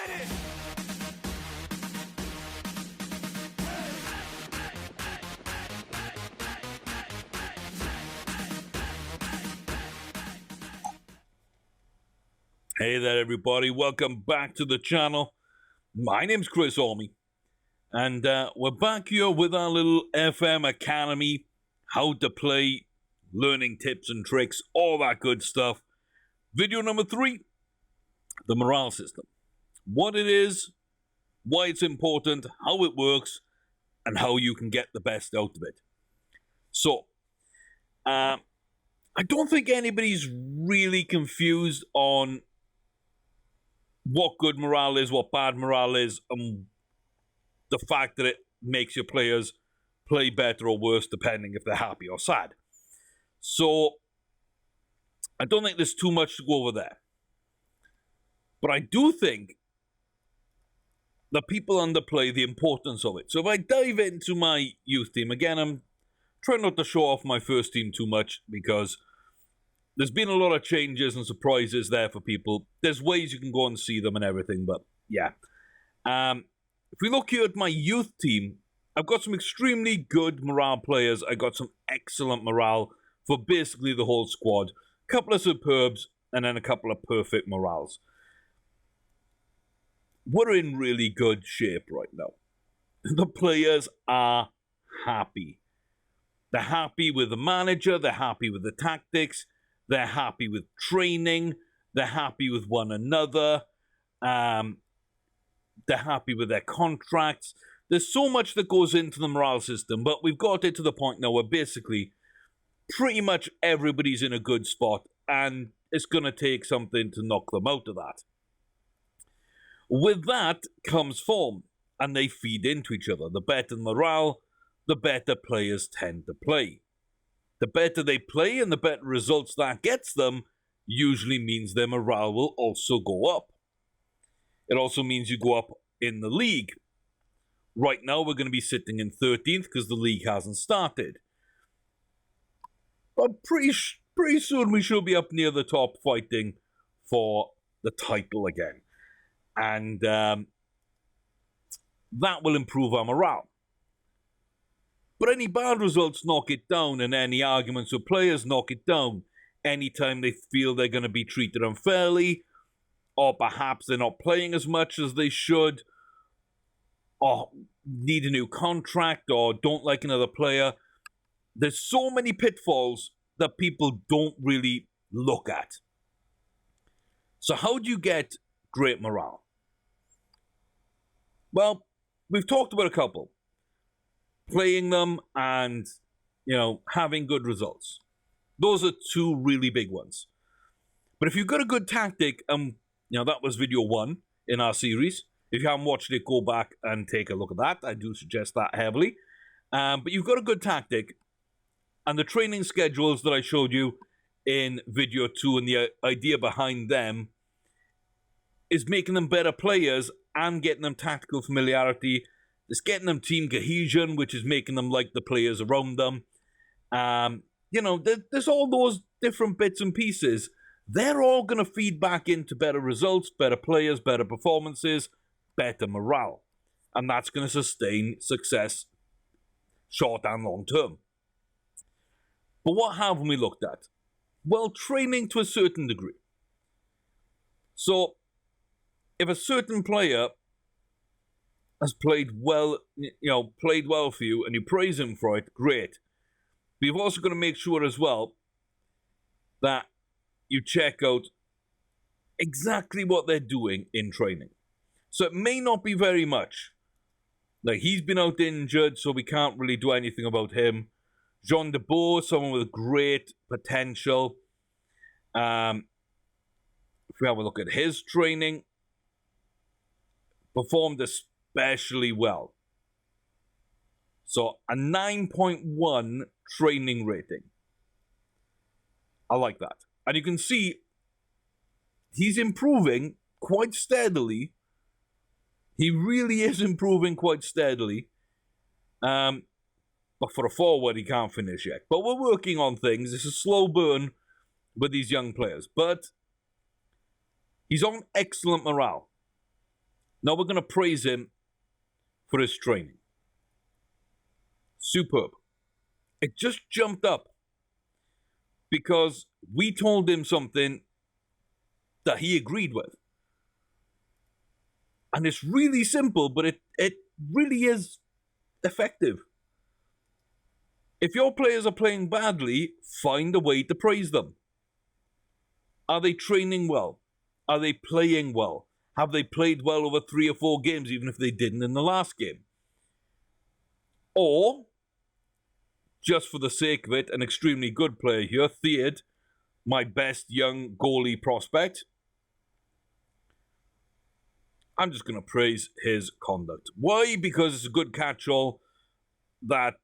it! Hey there, everybody. Welcome back to the channel. My name's Chris Orme, and we're back here with our little FM Academy, how to play, learning tips and tricks, all that good stuff. Video number 3, the morale system. What it is, why it's important, how it works, and how you can get the best out of it. So, I don't think anybody's really confused on what good morale is, what bad morale is, and the fact that it makes your players play better or worse depending if they're happy or sad. So, I don't think there's too much to go over there. But I do think that people underplay the importance of it. So if I dive into my youth team, again, I'm trying not to show off my first team too much because there's been a lot of changes and surprises there for people. There's ways you can go and see them and everything, but yeah. If we look here at my youth team, I've got some extremely good morale players. I got some excellent morale for basically the whole squad. A couple of superbs, and then a couple of perfect morales. We're in really good shape right now. The players are happy. They're happy with the manager, they're happy with the tactics, they're happy with training, they're happy with one another, they're happy with their contracts. There's so much that goes into the morale system, but we've got it to the point now where basically pretty much everybody's in a good spot, and it's going to take something to knock them out of that. With that comes form, and they feed into each other. The better the morale, the better players tend to play. The better they play and the better results that gets them usually means their morale will also go up. It also means you go up in the league. Right now we're going to be sitting in 13th because the league hasn't started. But pretty soon we should be up near the top fighting for the title again. And that will improve our morale. But any bad results knock it down, and any arguments with players knock it down. Anytime they feel they're going to be treated unfairly, or perhaps they're not playing as much as they should, or need a new contract, or don't like another player. There's so many pitfalls that people don't really look at. So how do you get great morale? Well, we've talked about a couple. Playing them and, having good results. Those are two really big ones. But if you've got a good tactic, that was video 1 in our series. If you haven't watched it, go back and take a look at that. I do suggest that heavily. But you've got a good tactic, and the training schedules that I showed you in video 2 and the idea behind them is making them better players and getting them tactical familiarity. It's getting them team cohesion, which is making them like the players around them. There's all those different bits and pieces. They're all going to feed back into better results, better players, better performances, better morale. And that's going to sustain success short and long term. But what haven't we looked at? Well, training to a certain degree. So, if a certain player has played well for you, and you praise him for it, great. But you've also got to make sure as well that you check out exactly what they're doing in training. So it may not be very much. Like, he's been out injured, so we can't really do anything about him. Jean de Boer, someone with great potential. If we have a look at his training, performed especially well. So a 9.1 training rating. I like that. And you can see he's improving quite steadily. He really is improving quite steadily. But for a forward, he can't finish yet. But we're working on things. It's a slow burn with these young players. But he's on excellent morale. Now we're going to praise him for his training. Superb. It just jumped up because we told him something that he agreed with. And it's really simple, but it really is effective. If your players are playing badly, find a way to praise them. Are they training well? Are they playing well? Have they played well over 3 or 4 games, even if they didn't in the last game? Or, just for the sake of it, an extremely good player here, Theod, my best young goalie prospect, I'm just going to praise his conduct. Why? Because it's a good catch-all that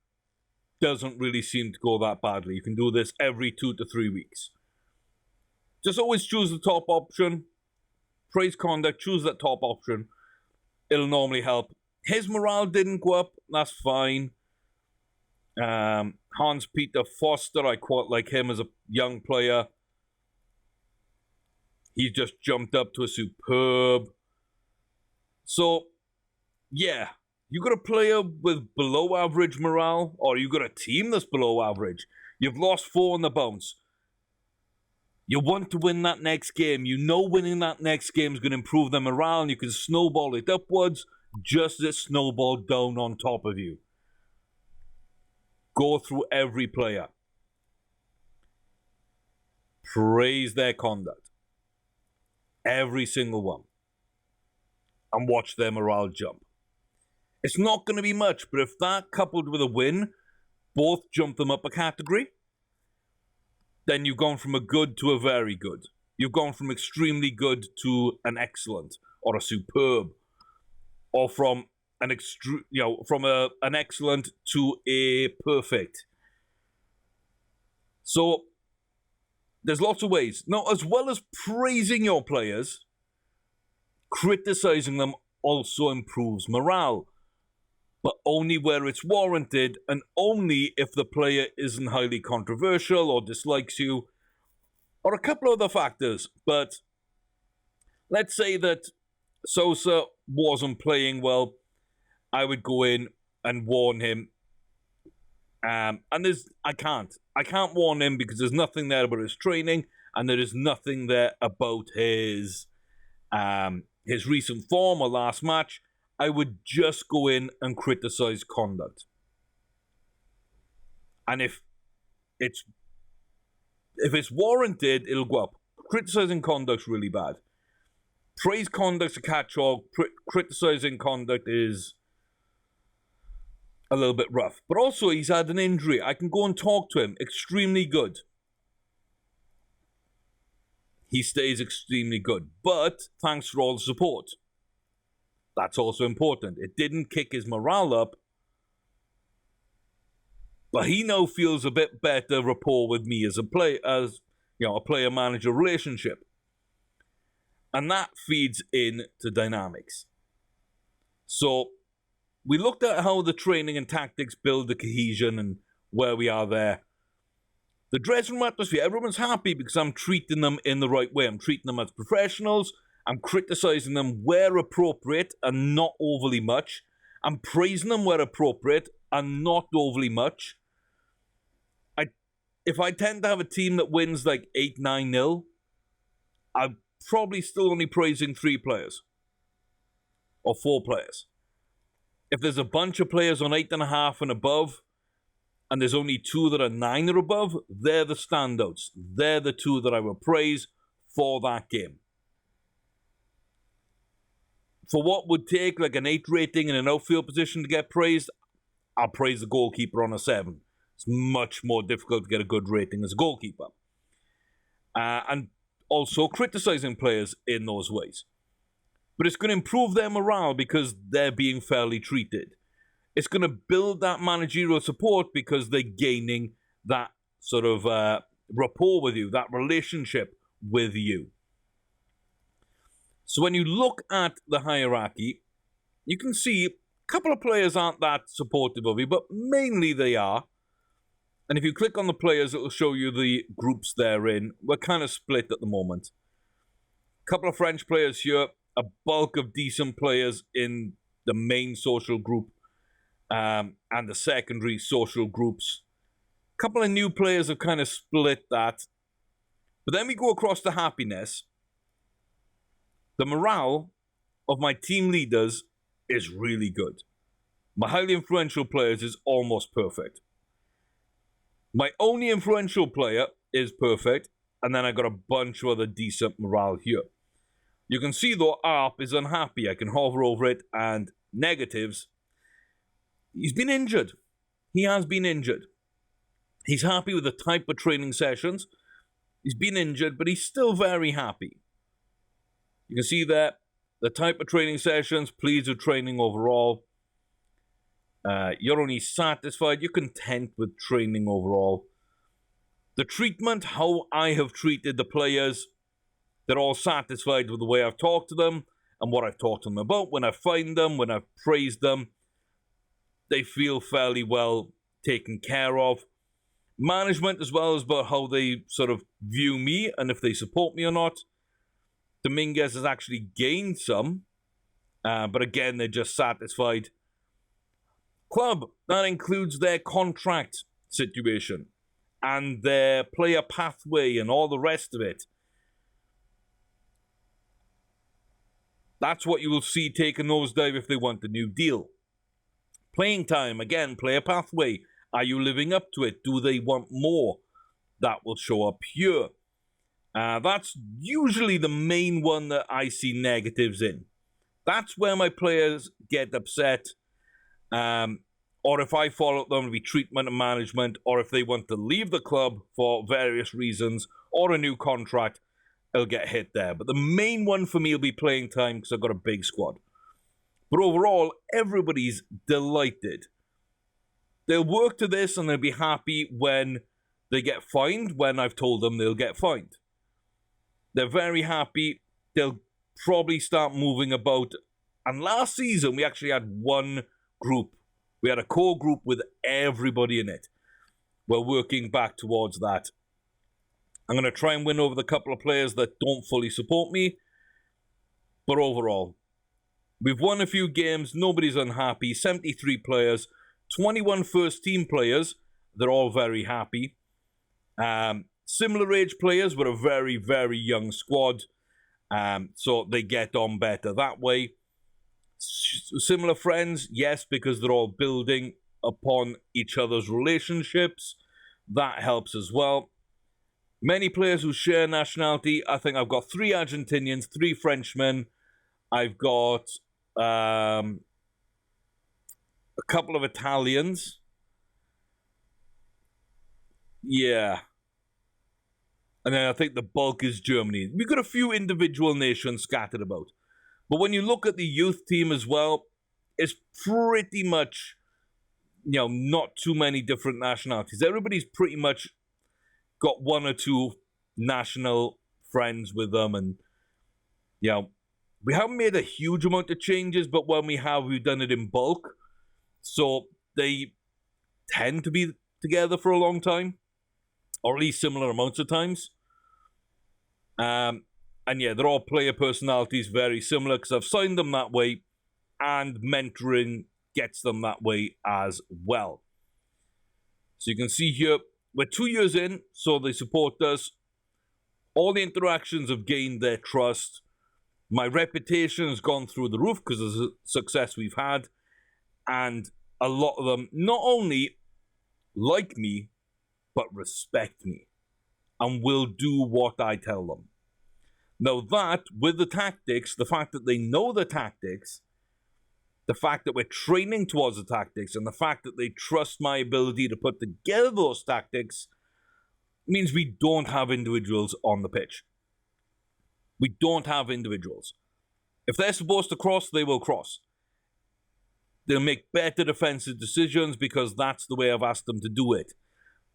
doesn't really seem to go that badly. You can do this every 2 to 3 weeks. Just always choose the top option. Praise conduct, choose that top option. It'll normally help. His morale didn't go up. That's fine. Hans-Peter Foster, I quite like him as a young player. He just jumped up to a superb. So, yeah, you got a player with below average morale, or you got a team that's below average. You've lost 4 on the bounce. You want to win that next game. You know winning that next game is going to improve their morale, and you can snowball it upwards just as it snowballed down on top of you. Go through every player. Praise their conduct. Every single one. And watch their morale jump. It's not going to be much, but if that coupled with a win, both jump them up a category, then you've gone from a good to a very good. You've gone from extremely good to an excellent or a superb, or from an an excellent to a perfect. So there's lots of ways. Now, as well as praising your players, criticizing them also improves morale, but only where it's warranted and only if the player isn't highly controversial or dislikes you, or a couple of other factors. But let's say that Sosa wasn't playing well, I would go in and warn him. And I can't warn him because there's nothing there about his training, and there is nothing there about his recent form or last match. I would just go in and criticize conduct. And if it's warranted, it'll go up. Criticizing conduct's really bad. Praise conduct's a catch-all. Criticizing conduct is a little bit rough. But also, he's had an injury. I can go and talk to him. Extremely good. He stays extremely good. But thanks for all the support. That's also important. It didn't kick his morale up, but he now feels a bit better rapport with me as a player-manager relationship. And that feeds into dynamics. So we looked at how the training and tactics build the cohesion and where we are there. The dressing room atmosphere, everyone's happy because I'm treating them in the right way. I'm treating them as professionals. I'm criticizing them where appropriate and not overly much. I'm praising them where appropriate and not overly much. If I tend to have a team that wins like 8-9-0, I'm probably still only praising 3 players or 4 players. If there's a bunch of players on 8.5 and above, and there's only 2 that are 9 or above, they're the standouts. They're the 2 that I will praise for that game. For what would take like an 8 rating in an outfield position to get praised, I'll praise the goalkeeper on a 7. It's much more difficult to get a good rating as a goalkeeper. And also criticizing players in those ways. But it's going to improve their morale because they're being fairly treated. It's going to build that managerial support because they're gaining that sort of rapport with you, that relationship with you. So when you look at the hierarchy, you can see a couple of players aren't that supportive of you, but mainly they are. And if you click on the players, it will show you the groups they're in. We're kind of split at the moment. A couple of French players here. a bulk of decent players in the main social group and the secondary social groups. A couple of new players have kind of split that. But then we go across to happiness. The morale of my team leaders is really good. My highly influential players is almost perfect. My only influential player is perfect, and then I got a bunch of other decent morale here. You can see though ARP is unhappy. I can hover over it, and negatives. He's been injured. He has been injured. He's happy with the type of training sessions. He's been injured, but he's still very happy. You can see that the type of training sessions, pleased with training overall. You're only satisfied, you're content with training overall. The treatment, how I have treated the players, they're all satisfied with the way I've talked to them and what I've talked to them about. When I find them, when I've praised them, they feel fairly well taken care of. Management as well as about how they sort of view me and if they support me or not. Dominguez has actually gained some, but again, they're just satisfied. Club, that includes their contract situation and their player pathway and all the rest of it. That's what you will see take a nosedive if they want a new deal. Playing time, again, player pathway. Are you living up to it? Do they want more? That will show up here. That's usually the main one that I see negatives in. That's where my players get upset. Or if I follow them, it'll be treatment and management, or if they want to leave the club for various reasons, or a new contract, it'll get hit there. But the main one for me will be playing time because I've got a big squad. But overall, everybody's delighted. They'll work to this and they'll be happy when they get fined, when I've told them they'll get fined. They're very happy. They'll probably start moving about. And last season, we actually had one group. We had a core group with everybody in it. We're working back towards that. I'm going to try and win over the couple of players that don't fully support me. But overall, we've won a few games. Nobody's unhappy. 73 players. 21 first-team players. They're all very happy. Similar age players with a very, very young squad. So they get on better that way. Similar friends, yes, because they're all building upon each other's relationships. That helps as well. Many players who share nationality. I think I've got 3 Argentinians, 3 Frenchmen. I've got a couple of Italians. Yeah. And then I think the bulk is Germany. We've got a few individual nations scattered about. But when you look at the youth team as well, it's pretty much, not too many different nationalities. Everybody's pretty much got 1 or 2 national friends with them. And, we haven't made a huge amount of changes, but when we have, we've done it in bulk. So they tend to be together for a long time, or at least similar amounts of times. And yeah, they're all player personalities, very similar, because I've signed them that way, and mentoring gets them that way as well. So you can see here, we're 2 years in, so they support us. All the interactions have gained their trust. My reputation has gone through the roof because of the success we've had. And a lot of them not only like me, but respect me and will do what I tell them. Now that, with the tactics, the fact that they know the tactics, the fact that we're training towards the tactics, and the fact that they trust my ability to put together those tactics, means we don't have individuals on the pitch. We don't have individuals. If they're supposed to cross, they will cross. They'll make better defensive decisions because that's the way I've asked them to do it.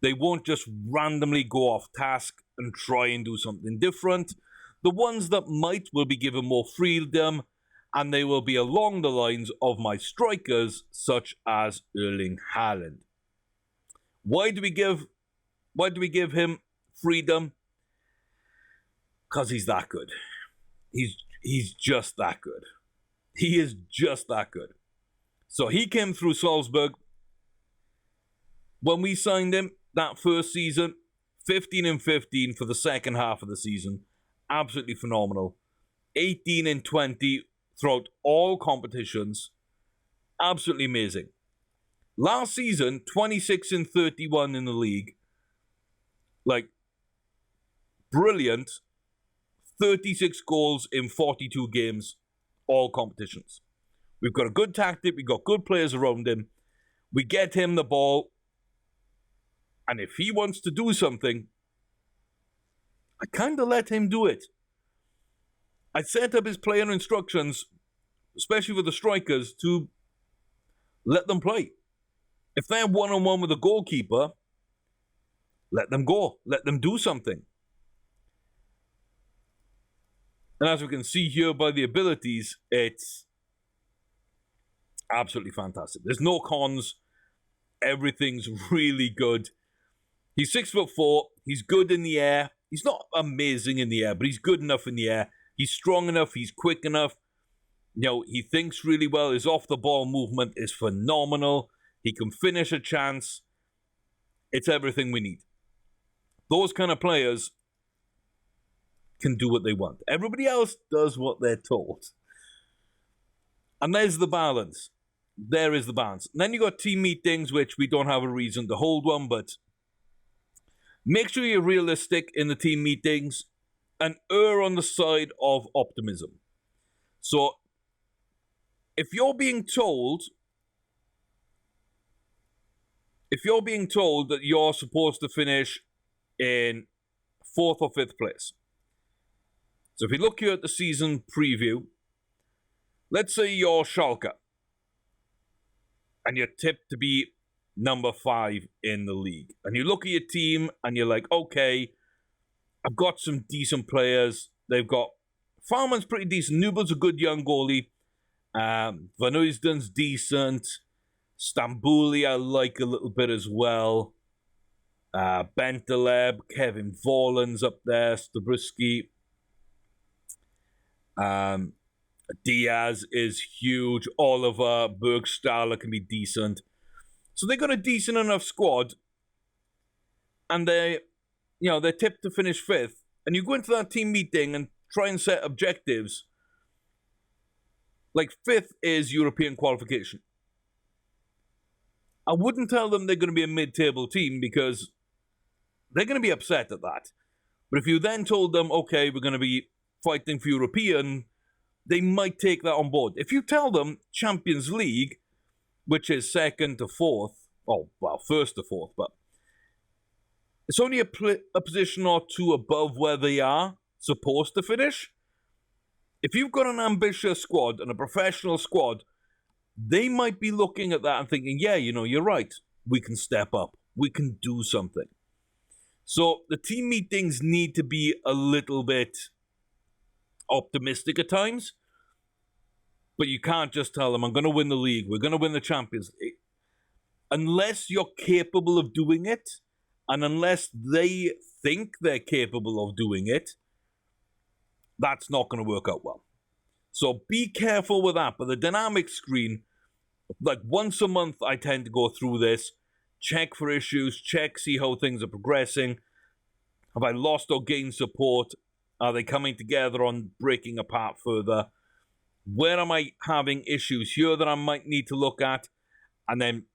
They won't just randomly go off task and try and do something different. The ones that might will be given more freedom, and they will be along the lines of my strikers, such as Erling Haaland. Why do we give him freedom? Because he's that good. He's just that good. He is just that good. So he came through Salzburg. When we signed him that first season, 15-15 for the second half of the season. Absolutely phenomenal. 18-20 throughout all competitions. Absolutely amazing. Last season, 26-31 in the league. Like, brilliant. 36 goals in 42 games, all competitions. We've got a good tactic. We've got good players around him. We get him the ball. And if he wants to do something, I kind of let him do it. I set up his player instructions, especially for the strikers, to let them play. If they're one-on-one with a goalkeeper, let them go. Let them do something. And as we can see here by the abilities, it's absolutely fantastic. There's no cons. Everything's really good. He's 6'4". He's good in the air. He's not amazing in the air, but he's good enough in the air. He's strong enough. He's quick enough. You know, he thinks really well. His off-the-ball movement is phenomenal. He can finish a chance. It's everything we need. Those kind of players can do what they want. Everybody else does what they're told. And there's the balance. There is the balance. And then you got team meetings, which we don't have a reason to hold one, but make sure you're realistic in the team meetings and err on the side of optimism. So, if you're being told that you're supposed to finish in 4th or 5th place. So if you look here at the season preview, let's say you're Schalke and you're tipped to be number 5 in the league. And you look at your team and you're like, okay, I've got some decent players. They've got Farman's pretty decent. Nubel's a good young goalie. Van Oysden's decent. Stambouli I like a little bit as well. Bentaleb, Kevin Volland's up there. Stabruski. Diaz is huge. Oliver, Bergstaller can be decent. So they got a decent enough squad, and they're tipped to finish 5th. And you go into that team meeting and try and set objectives. Like 5th is European qualification. I wouldn't tell them they're going to be a mid-table team because they're going to be upset at that. But if you then told them, okay, we're going to be fighting for European, they might take that on board. If you tell them Champions League, which is 2nd to 4th, 1st to 4th, but it's only a position or 2 above where they are supposed to finish. If you've got an ambitious squad and a professional squad, they might be looking at that and thinking, yeah, you're right. We can step up. We can do something. So the team meetings need to be a little bit optimistic at times. But you can't just tell them, I'm going to win the league. We're going to win the Champions League. Unless you're capable of doing it, and unless they think they're capable of doing it, that's not going to work out well. So be careful with that. But the dynamic screen, like once a month, I tend to go through this, check for issues, see how things are progressing. Have I lost or gained support? Are they coming together on breaking apart further? Where am I having issues here that I might need to look at? And then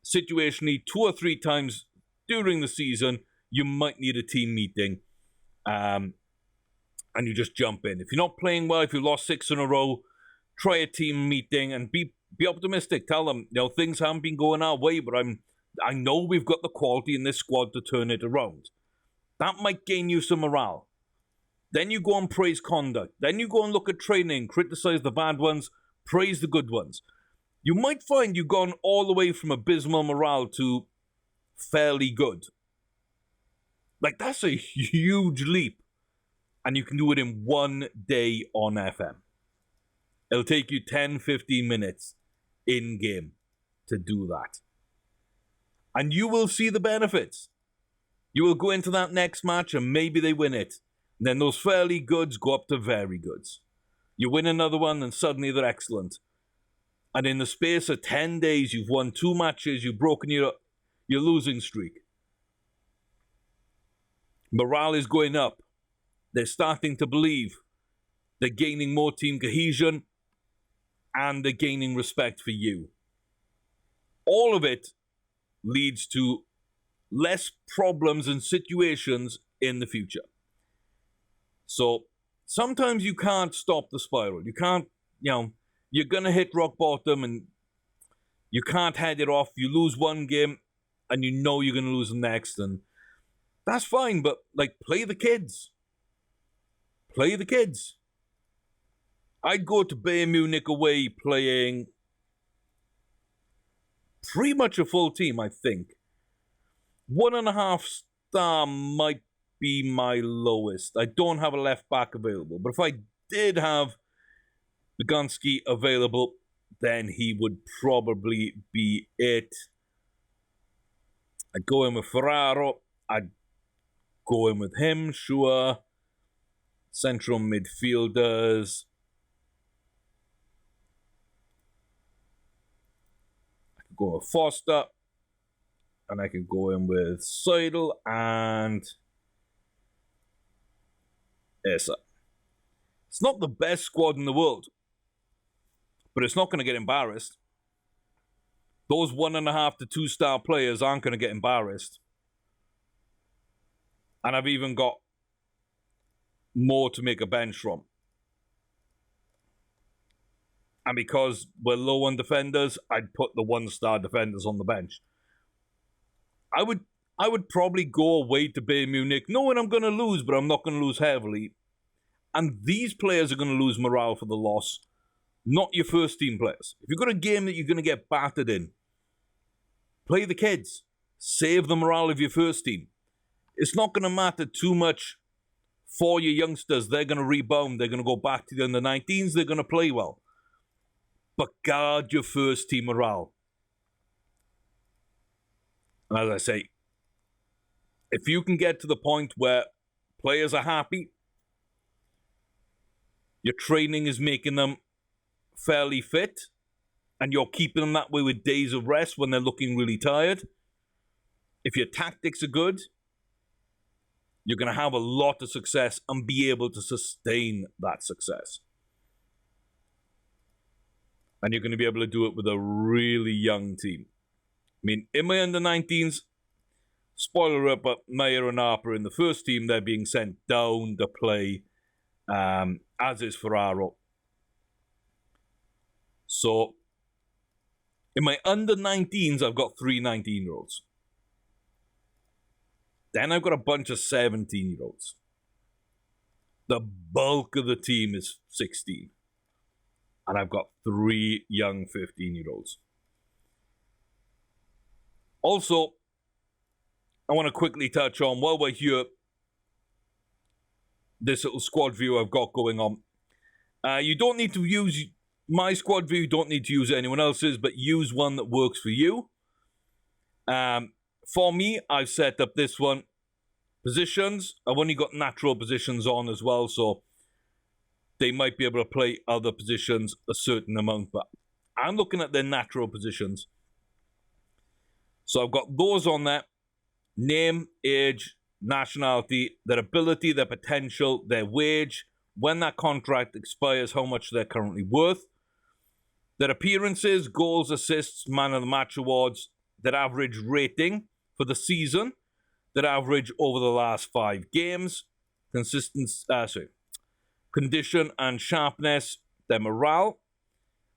situationally, 2 or 3 times during the season, you might need a team meeting. And you just jump in. If you're not playing well, if you lost 6 in a row, try a team meeting and be optimistic. Tell them, things haven't been going our way, but I know we've got the quality in this squad to turn it around. That might gain you some morale. Then you go and praise conduct. Then you go and look at training, criticize the bad ones, praise the good ones. You might find you've gone all the way from abysmal morale to fairly good. Like, that's a huge leap. And you can do it in 1 day on FM. It'll take you 10, 15 minutes in-game to do that. And you will see the benefits. You will go into that next match and maybe they win it. And then those fairly goods go up to very goods. You win another one, and suddenly they're excellent. And in the space of 10 days, you've won 2 matches, you've broken your losing streak. Morale is going up. They're starting to believe. They're gaining more team cohesion, and they're gaining respect for you. All of it leads to less problems and situations in the future. So sometimes you can't stop the spiral. You can't, you're going to hit rock bottom and you can't head it off. You lose one game and you know you're going to lose the next, and that's fine, but play the kids. Play the kids. I'd go to Bayern Munich away playing pretty much a full team, I think. 1.5 star might be my lowest. I don't have a left back available, but if I did have Begunski available, then he would probably be it. I'd go in with Ferraro. I'd go in with him, sure. Central midfielders. I could go with Foster. And I could go in with Seidel and Esa. It's not the best squad in the world, but it's not going to get embarrassed. Those 1.5 to 2 star players aren't going to get embarrassed. And I've even got more to make a bench from. And because we're low on defenders, I'd put the 1-star defenders on the bench. I would probably go away to Bayern Munich knowing I'm going to lose, but I'm not going to lose heavily. And these players are going to lose morale for the loss, not your first team players. If you've got a game that you're going to get battered in, play the kids. Save the morale of your first team. It's not going to matter too much for your youngsters. They're going to rebound. They're going to go back to the under-19s. They're going to play well. But guard your first team morale. And as I say, if you can get to the point where players are happy, your training is making them fairly fit, and you're keeping them that way with days of rest when they're looking really tired, if your tactics are good, you're going to have a lot of success and be able to sustain that success. And you're going to be able to do it with a really young team. I mean, in my under-19s, spoiler up, but Meyer and Harper in the first team, they're being sent down to play, as is Ferraro. So, in my under-19s, I've got 3 19-year-olds. Then I've got a bunch of 17-year-olds. The bulk of the team is 16. And I've got 3 young 15-year-olds. Also, I want to quickly touch on, while we're here, this little squad view I've got going on. You don't need to use my squad view, you don't need to use anyone else's, but use one that works for you. For me, I've set up this one. Positions, I've only got natural positions on as well, so they might be able to play other positions a certain amount, but I'm looking at their natural positions. So I've got those on there. Name, age, nationality, their ability, their potential, their wage, when that contract expires, how much they're currently worth, their appearances, goals, assists, man of the match awards, their average rating for the season, their average over the last 5 games, condition and sharpness, their morale,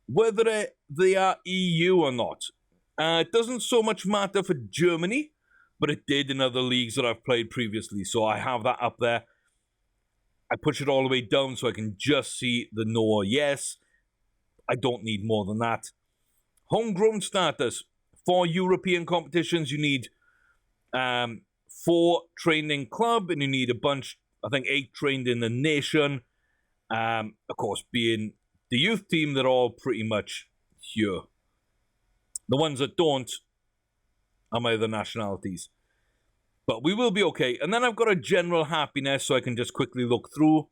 whether they are EU or not. It doesn't so much matter for Germany, but it did in other leagues that I've played previously. So I have that up there. I push it all the way down so I can just see the no or yes. I don't need more than that. Homegrown status. For European competitions, you need 4 trained in club, and you need a bunch, I think 8 trained in the nation. Of course, being the youth team, they're all pretty much here. The ones that don't are my other nationalities. But we will be okay. And then I've got a general happiness, so I can just quickly look through.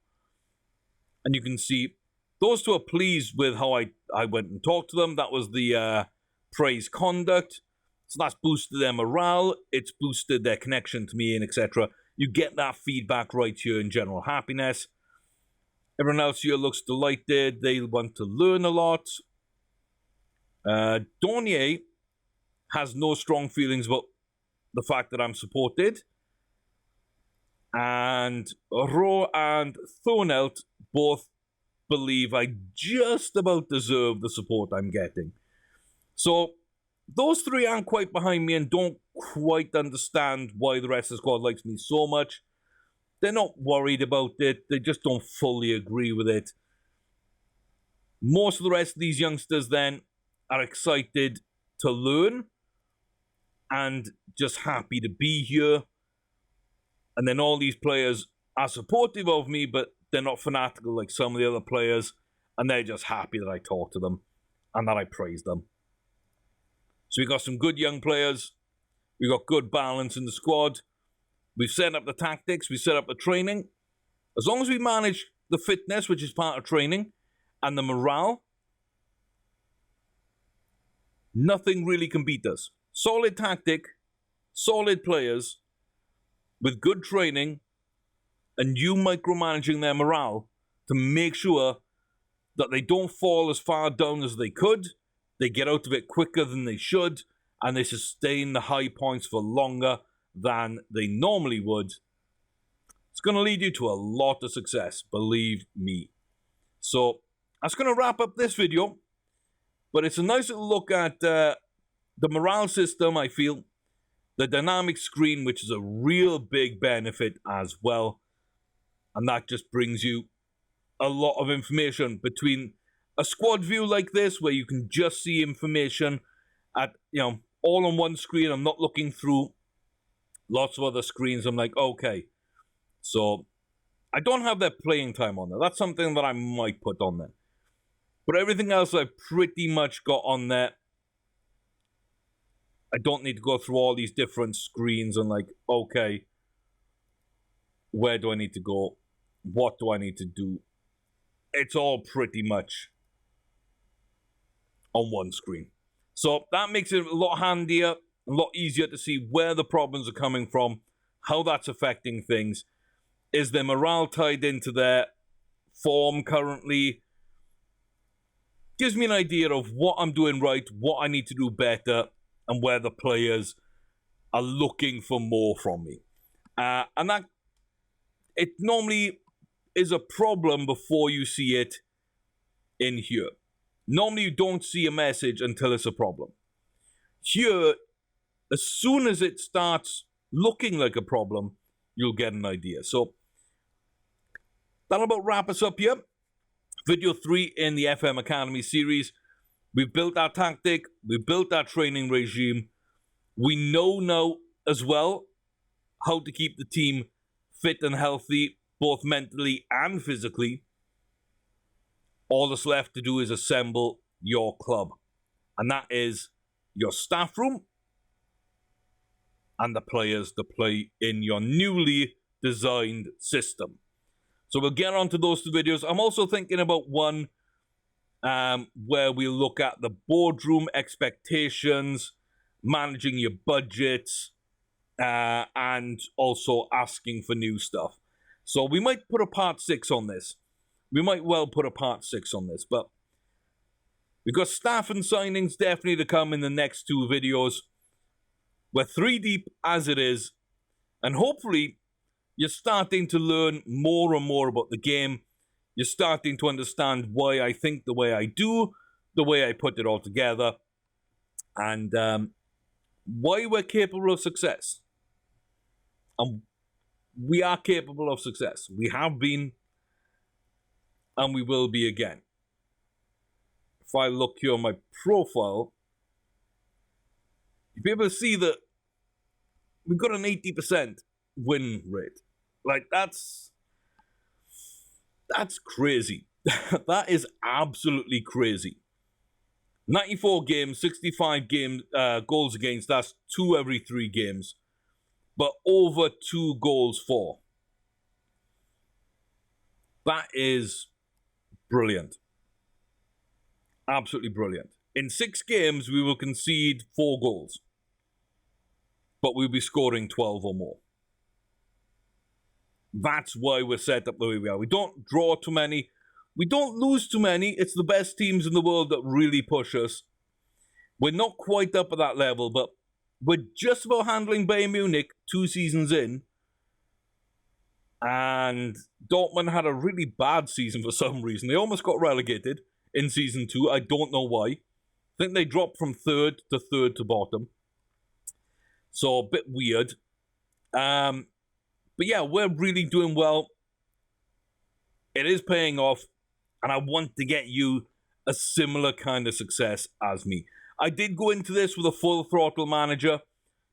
And you can see those two are pleased with how I went and talked to them. That was the praise conduct. So that's boosted their morale. It's boosted their connection to me and etc. You get that feedback right here in general happiness. Everyone else here looks delighted. They want to learn a lot. Dornier has no strong feelings about the fact that I'm supported. And Ro and Thornelt both believe I just about deserve the support I'm getting. So those three aren't quite behind me and don't quite understand why the rest of the squad likes me so much. They're not worried about it. They just don't fully agree with it. Most of the rest of these youngsters then are excited to learn and just happy to be here. And then all these players are supportive of me, but they're not fanatical like some of the other players. And they're just happy that I talk to them and that I praise them. So we got some good young players. We got good balance in the squad. We've set up the tactics. We set up the training. As long as we manage the fitness, which is part of training, and the morale, nothing really can beat us. Solid tactic, solid players, with good training, and you micromanaging their morale to make sure that they don't fall as far down as they could, they get out of it quicker than they should, and they sustain the high points for longer than they normally would. It's going to lead you to a lot of success, believe me. So that's going to wrap up this video, but it's a nice little look at the morale system, I feel. The dynamic screen, which is a real big benefit as well. And that just brings you a lot of information between a squad view like this, where you can just see information at, all on one screen. I'm not looking through lots of other screens. I'm like, okay. So I don't have their playing time on there. That's something that I might put on there. But everything else I've pretty much got on there. I don't need to go through all these different screens and like, okay, where do I need to go? What do I need to do? It's all pretty much on one screen. So that makes it a lot handier, a lot easier to see where the problems are coming from, how that's affecting things. Is their morale tied into their form currently? Gives me an idea of what I'm doing right, what I need to do better, and where the players are looking for more from me. And that, it normally is a problem before you see it in here. Normally you don't see a message until it's a problem. Here, as soon as it starts looking like a problem, you'll get an idea. So that'll about wrap us up here. Video 3 in the FM Academy series. We've built our tactic. We've built our training regime. We know now as well how to keep the team fit and healthy, both mentally and physically. All that's left to do is assemble your club. And that is your staff room and the players to play in your newly designed system. So we'll get on to those two videos. I'm also thinking about one where we look at the boardroom expectations, managing your budgets, and also asking for new stuff. So we might put a part 6 on this. We might well put a part 6 on this, but we've got staff and signings definitely to come in the next 2 videos. We're 3 deep as it is, and hopefully you're starting to learn more and more about the game. You're starting to understand why I think the way I do, the way I put it all together, and why we're capable of success. And we are capable of success. We have been, and we will be again. If I look here on my profile, you'll be able to see that we've got an 80% win rate. Like, that's crazy. That is absolutely crazy. 94 games, 65 goals against. That's 2 every 3 games. But over 2 goals for. That is brilliant. Absolutely brilliant. In 6 games, we will concede 4 goals, but we'll be scoring 12 or more. That's why we're set up the way we are. We don't draw too many. We don't lose too many. It's the best teams in the world that really push us. We're not quite up at that level, but we're just about handling Bayern Munich 2 seasons in. And Dortmund had a really bad season for some reason. They almost got relegated in season 2. I don't know why. I think they dropped from third to bottom. So a bit weird. But yeah, we're really doing well. It is paying off. And I want to get you a similar kind of success as me. I did go into this with a full throttle manager.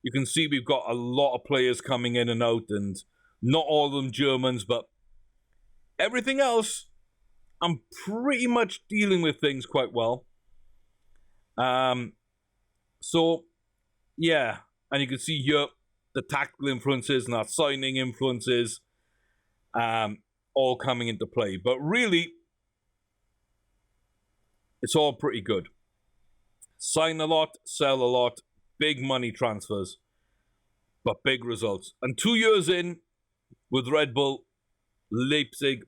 You can see we've got a lot of players coming in and out, and not all of them Germans, but everything else, I'm pretty much dealing with things quite well. So, yeah. And you can see here the tactical influences and our signing influences all coming into play. But really, it's all pretty good. Sign a lot, sell a lot, big money transfers, but big results. And 2 years in with Red Bull, Leipzig,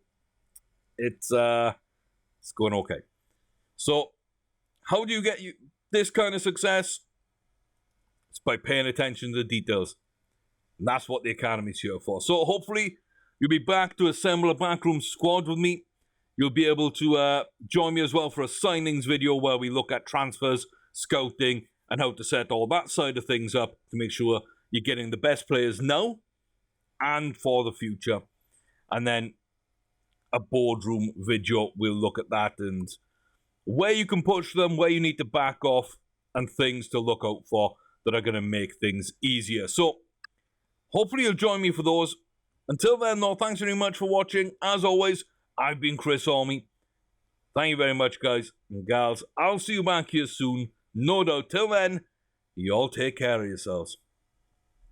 it's going okay. So, how do you get this kind of success? It's by paying attention to the details. And that's what the Academy's here for. So, hopefully, you'll be back to assemble a backroom squad with me. You'll be able to join me as well for a signings video where we look at transfers, scouting, and how to set all that side of things up to make sure you're getting the best players now and for the future. And then a boardroom video, we'll look at that and where you can push them, where you need to back off, and things to look out for that are going to make things easier. So, hopefully you'll join me for those. Until then, though, thanks very much for watching. As always, I've been Chris Army. Thank you very much, guys and gals. I'll see you back here soon, no doubt. Till then, you all take care of yourselves.